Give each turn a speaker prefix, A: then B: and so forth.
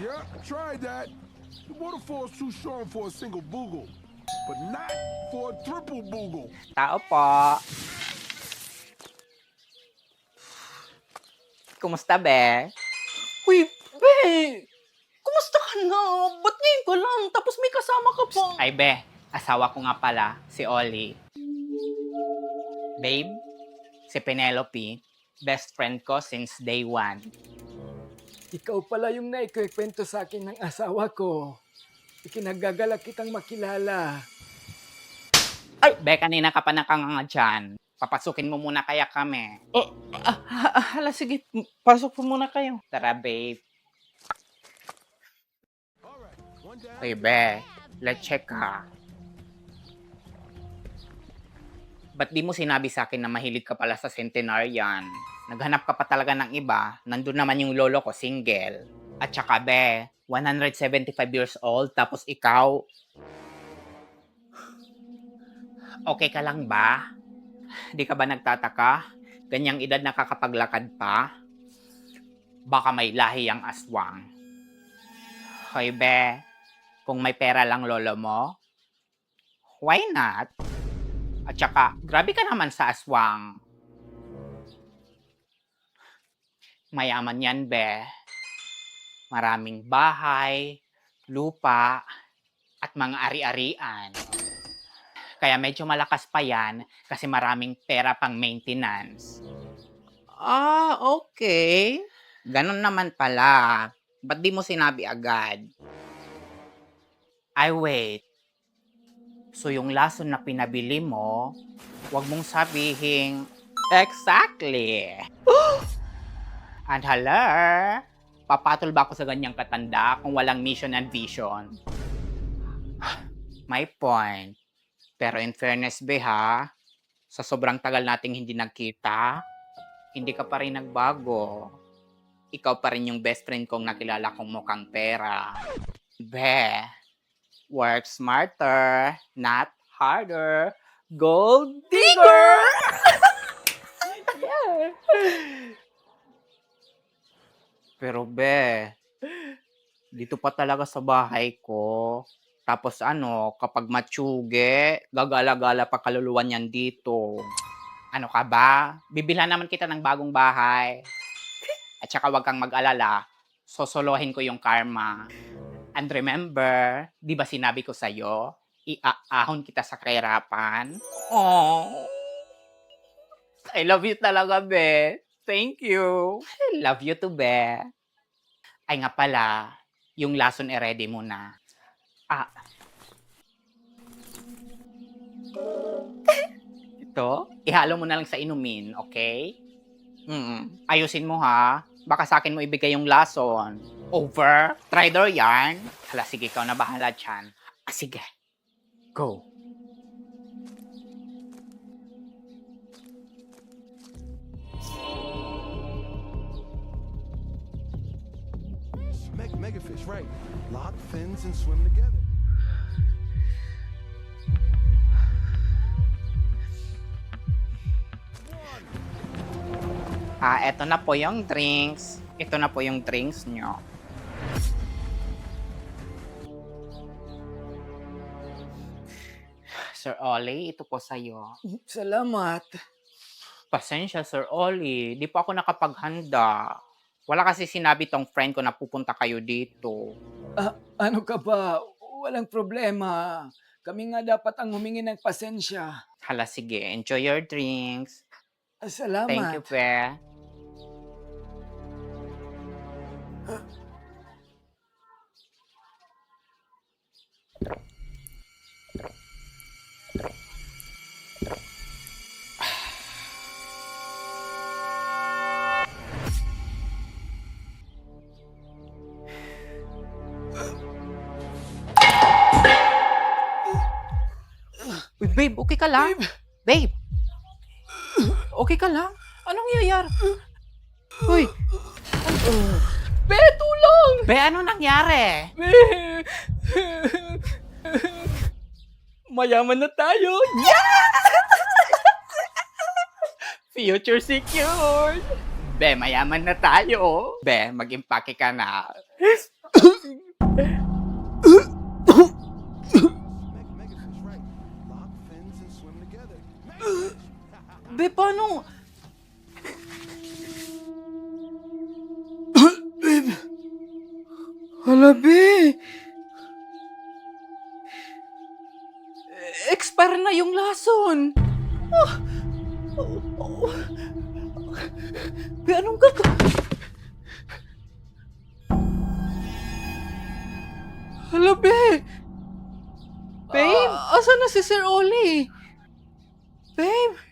A: Yeah, tried that. The waterfall's too strong for a single boogle, but not for a triple boogle.
B: Tao po. Kumusta, be?
C: Uy, be! Kumusta ka na? Ba't ngayon ka lang? Tapos may kasama ka pa.
B: Ay, be. Asawa ko nga pala, si Ollie. Babe, si Penelope, best friend ko since day one.
C: Ikaw pala yung naikwento sa akin ng asawa ko. Ikinagagalak kitang makilala.
B: Ay, be, kanina ka pa nakanganga dyan. Papasukin mo muna kaya kami.
C: Hala, sige. Pasok po muna kayo.
B: Tara, babe.
A: Alright, one down.
B: Okay, be. Let's check ha. Ba't di mo sinabi sa akin na mahilig ka pala sa centenarian? Naghanap ka pa talaga ng iba. Nandun naman yung lolo ko, single. At saka, be, 175 years old, tapos ikaw... Okay ka lang ba? Di ka ba nagtataka? Ganyang edad nakakapaglakad pa? Baka may lahi ang aswang. Hoy, be, kung may pera lang lolo mo, why not? At saka, grabe ka naman sa aswang. Mayaman yan, be. Maraming bahay, lupa, at mga ari-arian. Kaya medyo malakas pa yan kasi maraming pera pang maintenance. Ah, okay. Ganon naman pala. Ba't di mo sinabi agad? Ay, wait. So yung lason na pinabili mo, wag mong sabihin, exactly. And hello, papatol ba ako sa ganyang katanda kung walang mission and vision? My point. Pero in fairness, be ha, sa sobrang tagal nating hindi nagkita, hindi ka pa rin nagbago. Ikaw pa rin yung best friend kong nakilala kong mukhang pera. Be, work smarter, not harder. Gold digger! Yeah. Pero be, dito pa talaga sa bahay ko. Tapos kapag matsuge, gagala-gala pa kaluluwan yan dito. Ano ka ba? Bibilhan naman kita ng bagong bahay. At saka wag kang mag-alala, sosolohin ko yung karma. And remember, di ba sinabi ko sa'yo, iaahon kita sa kahirapan? Oh, I love you talaga, be. Thank you. I love you too, be. Ay nga pala, yung lason ready mo na. Ito, ihalo mo na lang sa inumin, okay? Ayusin mo ha. Baka sa akin mo ibigay yung lason. Over? Tridor yarn? Hala, sige, ikaw na bahala dyan. Sige. Go.
A: Megafish, right? Lock fins and swim together.
B: Eto na po yung drinks. Ito na po yung drinks nyo. Sir Ollie, ito po sa'yo.
C: Salamat.
B: Pasensya, Sir Ollie. Di pa ako nakapaghanda. Wala kasi sinabi tong friend ko na pupunta kayo dito.
C: Ano ka ba? Walang problema. Kami nga dapat ang humingi ng pasensya.
B: Hala, sige. Enjoy your drinks.
C: Salamat.
B: Thank you, Pe. Uy, babe, okay ka lang? Babe! Okay ka lang? Anong nangyayari? Uy!
C: Be, tulong!
B: Be, ano nangyari?
C: Be! Mayaman na tayo!
B: Future secured! Be, mayaman na tayo. Be, mag-impake ka na.
A: Megafish, right? Lock fins and swim together.
B: Be, paano?
C: Hala, be.
B: Expire na yung lason. Ah! Be, anong Hala, be. Babe, asa na si Sir Oli? Babe.